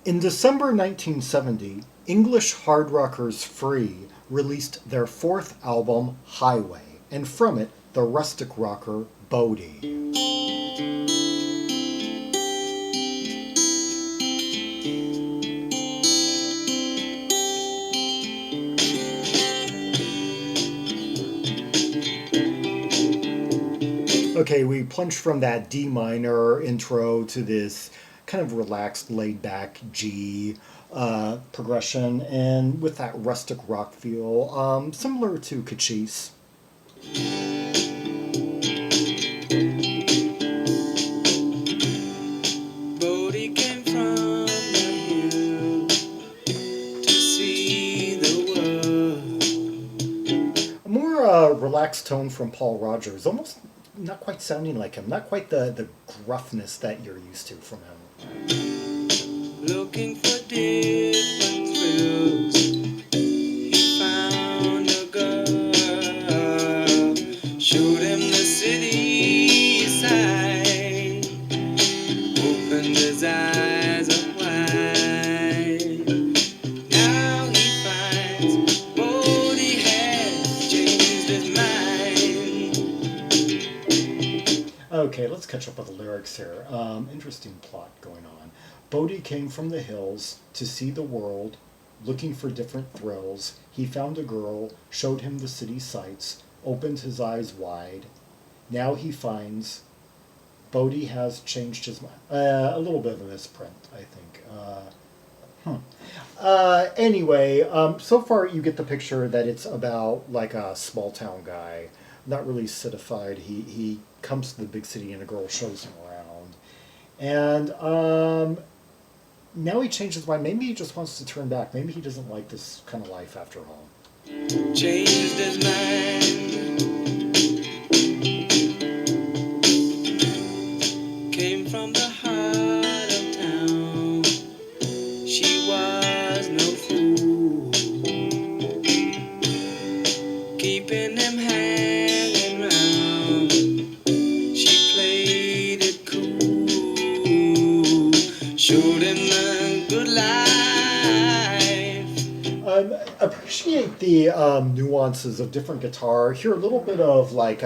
In December 1970, English hard rockers Free released their fourth album, Highway, and from it, the rustic rocker Bodie. Okay, we plunged from that D minor intro to this kind of relaxed, laid back G progression, and with that rustic rock feel, similar to Kachis. Bodie came from the hill to see the world. A more relaxed tone from Paul Rodgers, almost not quite sounding like him, not quite the gruffness that you're used to from him. Looking for different thrills, he found a girl, showed him the city side, opened his eyes up wide. Now he finds Bodie has changed his mind. Okay, let's catch up with the lyrics here. Interesting plot going on. Bodie came from the hills to see the world, looking for different thrills. He found a girl, showed him the city sights, opened his eyes wide. Now he finds Bodie has changed his mind. A little bit of a misprint, I think. Anyway, so far you get the picture that it's about like a small town guy, not really citified. He comes to the big city and a girl shows him around. And now he changed his mind. Maybe he just wants to turn back. Maybe he doesn't like this kind of life after all. Changed his mind. Came from the heart of town. She was no fool, keeping him hanging round. She played it cool, showed him the good life. Appreciate the nuances of different guitar. Hear a little bit of like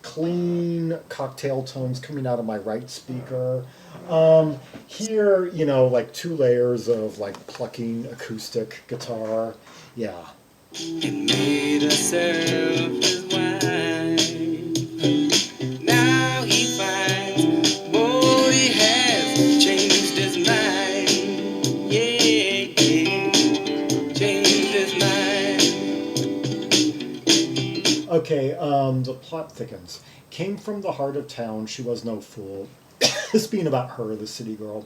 clean cocktail tones coming out of my right speaker. Here, like two layers of like plucking acoustic guitar. Yeah. And made herself his wife. Now he finds Bodie has changed his mind. Yeah, yeah, changed his mind. Okay, the plot thickens. Came from the heart of town, she was no fool. This being about her, the city girl.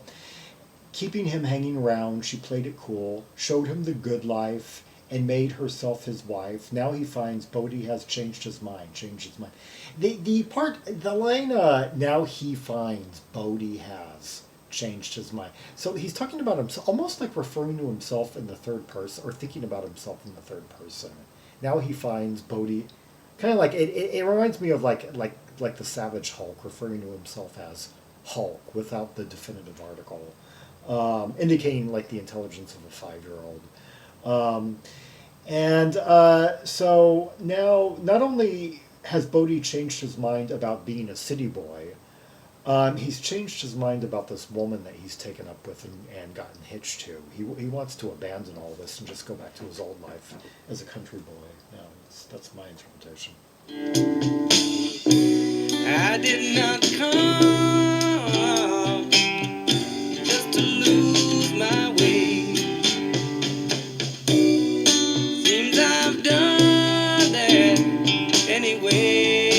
Keeping him hanging around, she played it cool, showed him the good life, and made herself his wife. Now he finds Bodie has changed his mind, The line, now he finds Bodie has changed his mind. So he's talking about himself, almost like referring to himself in the third person, or thinking about himself in the third person. Now he finds Bodie, kind of like, it reminds me of like the Savage Hulk, referring to himself as Hulk without the definitive article, indicating like the intelligence of a 5-year-old. So now, not only has Bodie changed his mind about being a city boy, he's changed his mind about this woman that he's taken up with and gotten hitched to. He wants to abandon all this and just go back to his old life as a country boy. Yeah, that's my interpretation. I did not come just to lose my way. Seems I've done that anyway.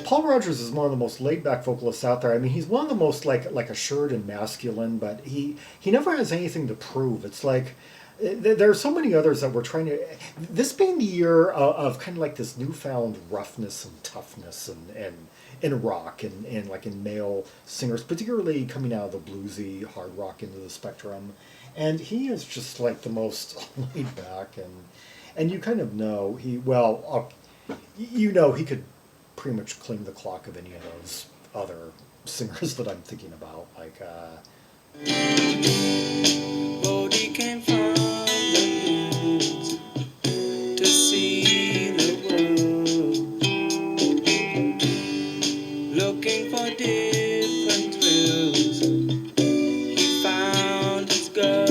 Paul Rodgers is one of the most laid-back vocalists out there. I mean, he's one of the most like assured and masculine, but he never has anything to prove. It's like there are so many others that we're trying to. This being the year of kind of like this newfound roughness and toughness and in rock and like in male singers, particularly coming out of the bluesy hard rock into the spectrum, and he is just like the most laid back and you kind of know he could pretty much clean the clock of any of those other singers that I'm thinking about, like Bodie came from the hills to see the world, looking for different thrills. He found his girl,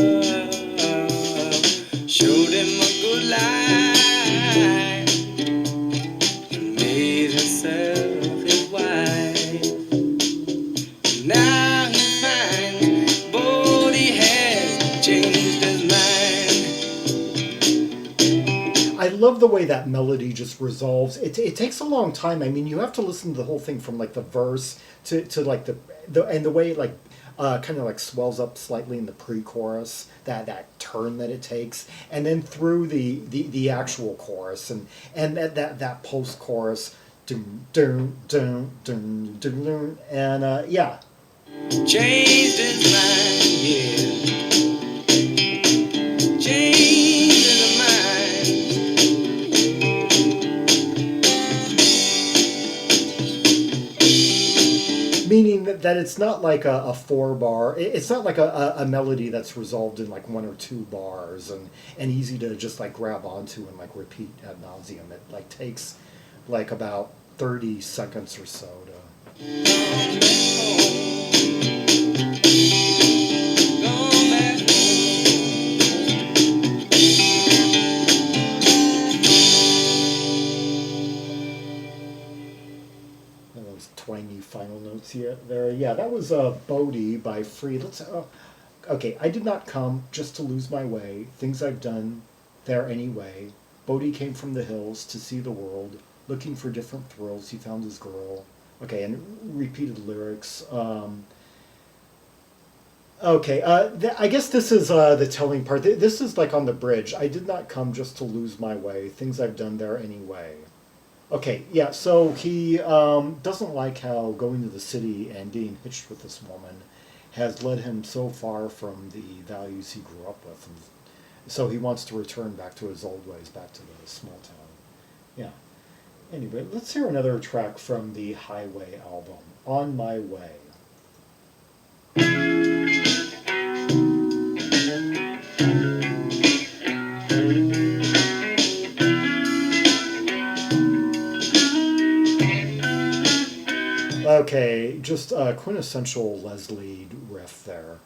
showed him a good life, and made herself his wife. Now he finds Bodie has changed his mind. I love the way that melody just resolves. It takes a long time. I mean, you have to listen to the whole thing from like the verse to like the way it like kind of like swells up slightly in the pre-chorus, that turn that it takes, and then through the actual chorus and that post-chorus, dun, dun, dun, dun, dun, dun, and yeah. Changed his mind, yeah. Changed his mind. Meaning that it's not like a 4 bar. It's not like a melody that's resolved in like 1 or 2 bars and easy to just like grab onto and like repeat ad nauseum. It like takes like about 30 seconds or so to. Gone back Those twangy final notes here. There, yeah, that was Bodie by Free. Let's. Okay, I did not come just to lose my way. Things I've done there anyway. Bodie came from the hills to see the world, looking for different thrills. He found his girl. Okay, and repeated lyrics. Okay, I guess this is the telling part. This is like on the bridge. I did not come just to lose my way. Things I've done there anyway. Okay, yeah, so he doesn't like how going to the city and being hitched with this woman has led him so far from the values he grew up with. And so he wants to return back to his old ways, back to the small town. Yeah. Anyway, let's hear another track from the Highway album, On My Way. Okay, just a quintessential Leslie riff there.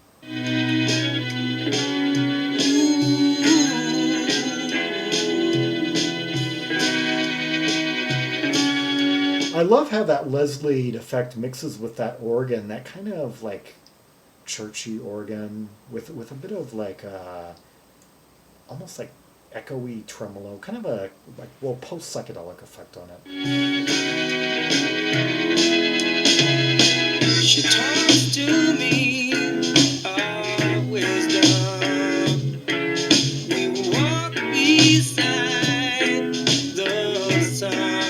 I love how that Leslie effect mixes with that organ, that kind of like churchy organ with a bit of like almost like echoey tremolo, kind of a like well post psychedelic effect on it. she talks to me of wisdom. We walk beside the sun.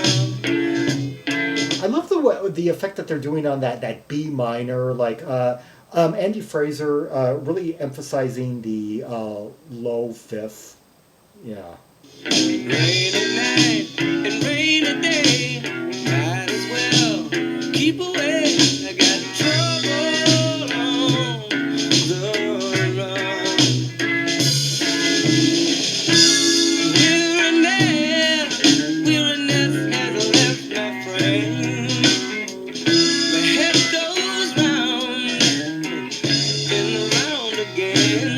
I love the effect that they're doing on that B minor, like Andy Fraser really emphasizing the low fifth. Yeah. Rainy night and rainy day, might as well keep away. I got trouble on the run. Weariness has left my frame. My head goes round and round again.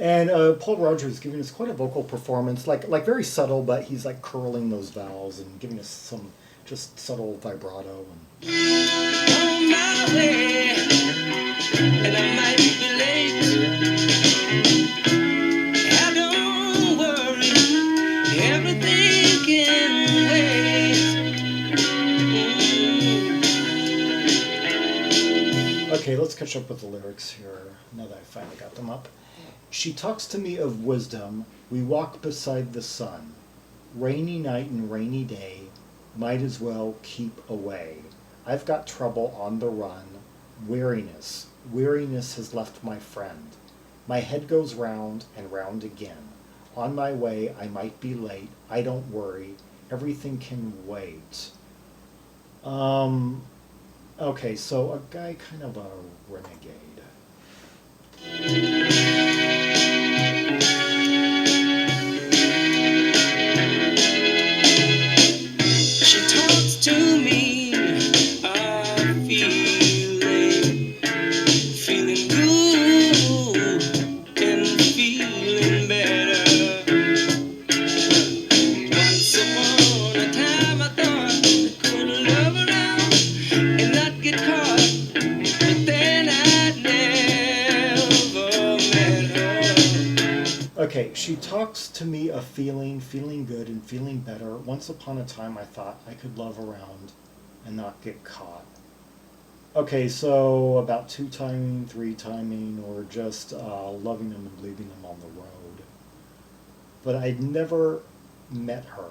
And Paul Rodgers giving us quite a vocal performance, like very subtle, but he's like curling those vowels and giving us some just subtle vibrato. And On my way, and I might be late. I don't worry, everything can wait. okay, let's catch up with the lyrics here. Now that I finally got them up. She talks to me of wisdom. We walk beside the sun. Rainy night and rainy day. Might as well keep away. I've got trouble on the run. Weariness. Weariness has left my friend. My head goes round and round again. On my way, I might be late. I don't worry. Everything can wait. Okay, so a guy kind of a renegade. She talks to me, I'm feeling good and feeling better. Once upon a time I thought I could love around and not get caught, but then I never met her. Okay, she talks to me of feeling good and feeling better. Once upon a time I thought I could love around and not get caught. Okay, so about two timing, three timing, or just loving them and leaving them on the road. But I'd never met her.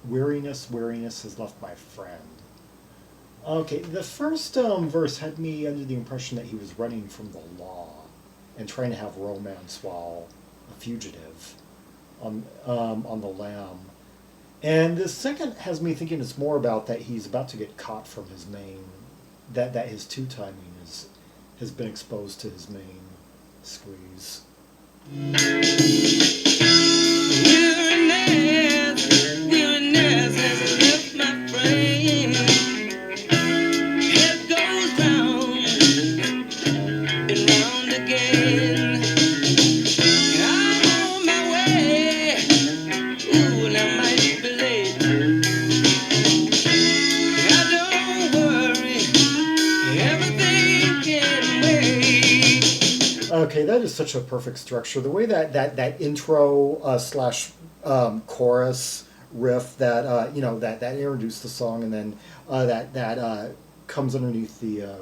Weariness has left my friend. Okay, the first verse had me under the impression that he was running from the law and trying to have romance while a fugitive on the lam. And the second has me thinking it's more about that he's about to get caught from his main, that his two timing has been exposed to his main squeeze. Weariness has left my brain. Head goes round and round again. I'm on my way. Ooh, and I might be late. Don't worry, everything can wait. Okay, that is such a perfect structure. The way that intro slash chorus riff that introduced the song, and then that comes underneath the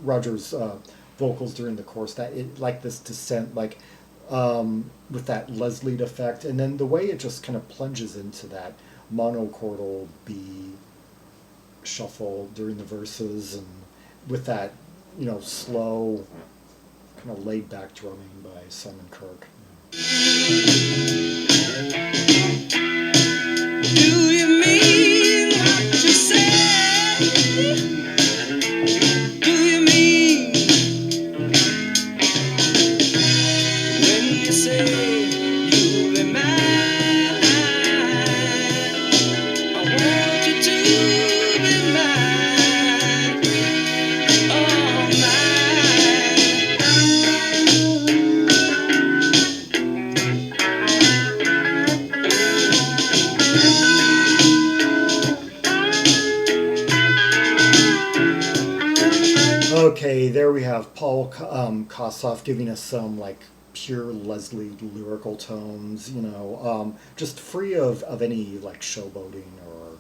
Rodgers vocals during the chorus. That it like this descent, like with that Leslie effect, and then the way it just kind of plunges into that monochordal B shuffle during the verses, and with that slow kind of laid back drumming by Simon Kirke. Do you mean what you say? Do you mean when you say you'll be mine? I want you to be mine, oh mine. Okay, there we have Paul Kossoff giving us some like pure Leslie lyrical tones, just free of any like showboating or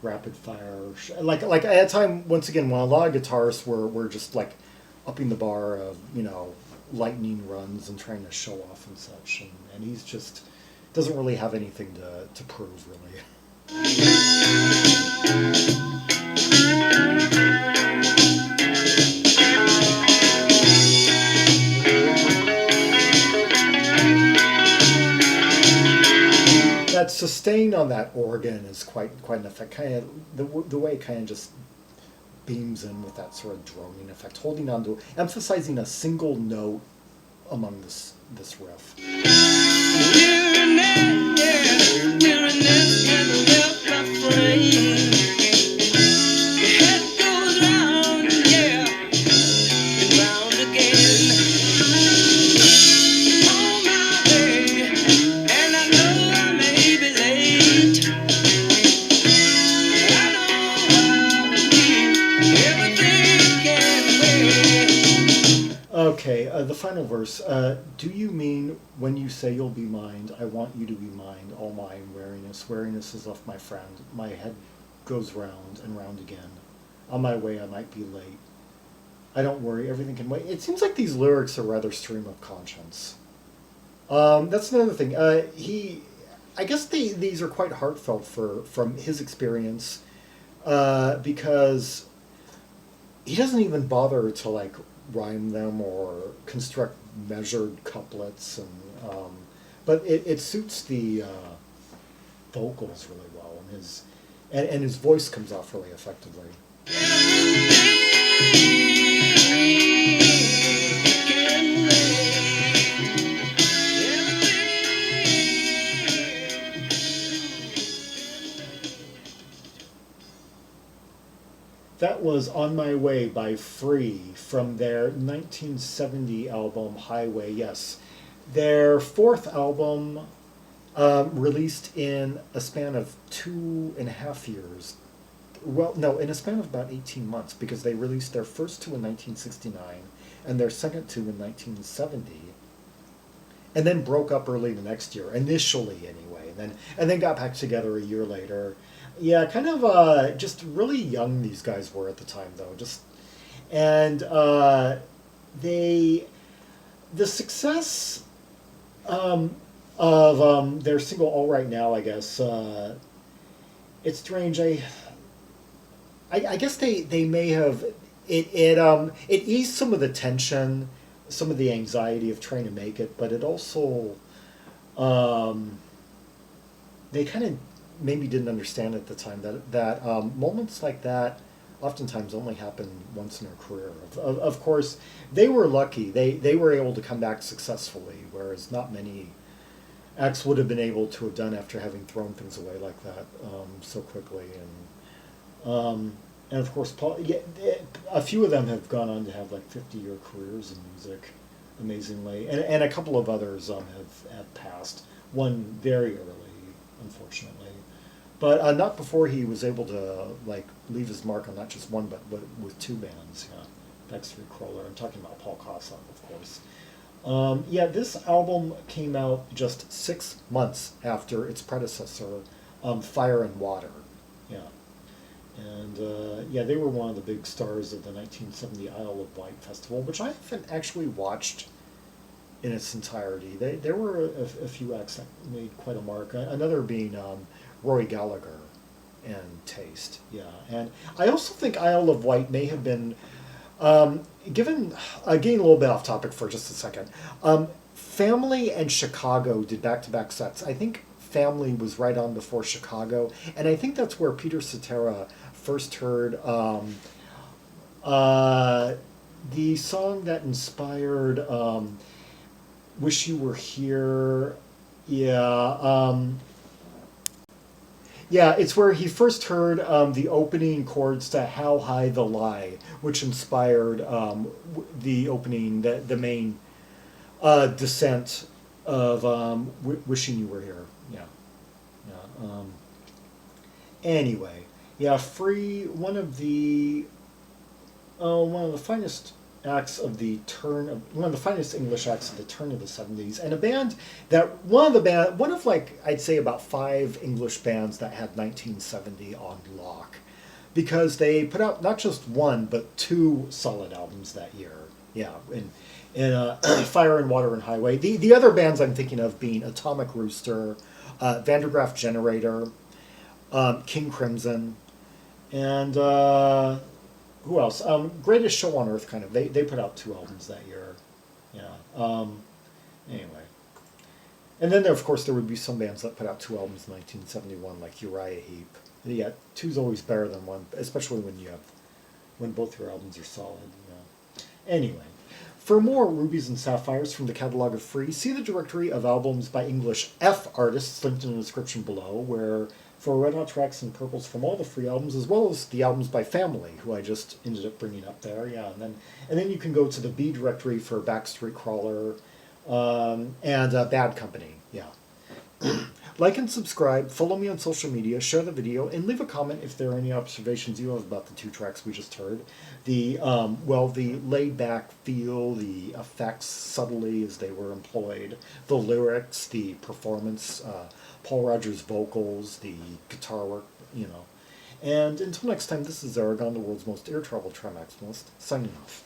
rapid fire. Like at a time, once again, when a lot of guitarists were just like upping the bar of lightning runs and trying to show off and such, and he's just doesn't really have anything to prove really. That sustain on that organ is quite an effect. Kind of the way it kind of just beams in with that sort of droning effect, holding on to, emphasizing a single note among this riff. Weariness has left my brain. Head goes round, yeah, and round again. On my way, and I know I may be late. I don't worry, everything can wait. Okay, the final verse. Do you mean when you say you'll be mine? I want you to be mine, all mine. Weariness has left my friend. My head goes round and round again. On my way, I might be late. I don't worry, everything can wait. It seems like these lyrics are rather stream of conscience. That's another thing. I guess these are quite heartfelt from his experience, because he doesn't even bother to like rhyme them or construct measured couplets, and but it suits the vocals really well, and his voice comes off really effectively. Everything can That was On My Way by Free from their 1970 album Highway. Yes, their fourth album, released in a span of 2.5 years. Well, no, in a span of about 18 months, because they released their first two in 1969 and their second two in 1970, and then broke up early the next year, initially anyway, and then got back together a year later. Yeah, kind of just really young these guys were at the time, though. Just and they the success of their single "All Right Now," I guess. It's strange. I guess they may have it eased some of the tension, some of the anxiety of trying to make it, but it also um, they kind of maybe didn't understand at the time that moments like that oftentimes only happen once in their career. Of course, they were lucky. They were able to come back successfully, whereas not many acts would have been able to have done after having thrown things away like that so quickly. And of course, Paul. Yeah, a few of them have gone on to have like 50-year careers in music, amazingly, and a couple of others have passed. One very early, unfortunately, but not before he was able to like leave his mark on not just one but with two bands. Yeah, Backstreet Crawler. I'm talking about Paul Kossoff, of course. Yeah, this album came out just 6 months after its predecessor, Fire and Water. Yeah. And yeah, they were one of the big stars of the 1970 Isle of Wight Festival, which I haven't actually watched in its entirety. There were a few acts that made quite a mark. Another being Roy Gallagher and Taste. Yeah, and I also think Isle of Wight may have been given. Getting a little bit off topic for just a second. Family and Chicago did back-to-back sets. I think Family was right on before Chicago, and I think that's where Peter Cetera first heard the song that inspired "Wish You Were Here." Yeah, yeah, it's where he first heard the opening chords to "How High the Lie," which inspired the opening, the main descent of "Wishing You Were Here." Yeah, yeah. Anyway, yeah, Free, one of the finest acts of the turn of one of the finest English acts of the turn of the 70s, and a band that one of like I'd say about 5 English bands that had 1970 on lock, because they put out not just one but 2 solid albums that year. Yeah, in Fire and Water and Highway. The other bands I'm thinking of being Atomic Rooster, Vandergraaf Generator, King Crimson, and who else? Greatest Show on Earth, kind of. They put out 2 albums that year. Yeah. Anyway. And then, of course, there would be some bands that put out 2 albums in 1971, like Uriah Heep. Yeah, 2's always better than 1, especially when both your albums are solid. Yeah. Anyway. For more Rubies and Sapphires from the catalog of Free, see the directory of albums by English F artists linked in the description below, where for red hot tracks and purples from all the Free albums, as well as the albums by Family, who I just ended up bringing up there. Yeah, and then you can go to the B directory for Backstreet Crawler and Bad Company. Yeah. Like and subscribe, follow me on social media, share the video, and leave a comment if there are any observations you have about the 2 tracks we just heard. The laid-back feel, the effects subtly as they were employed, the lyrics, the performance, Paul Rodgers' vocals, the guitar work, And until next time, this is Zaragon, the world's most air travel trimaximalist, signing off.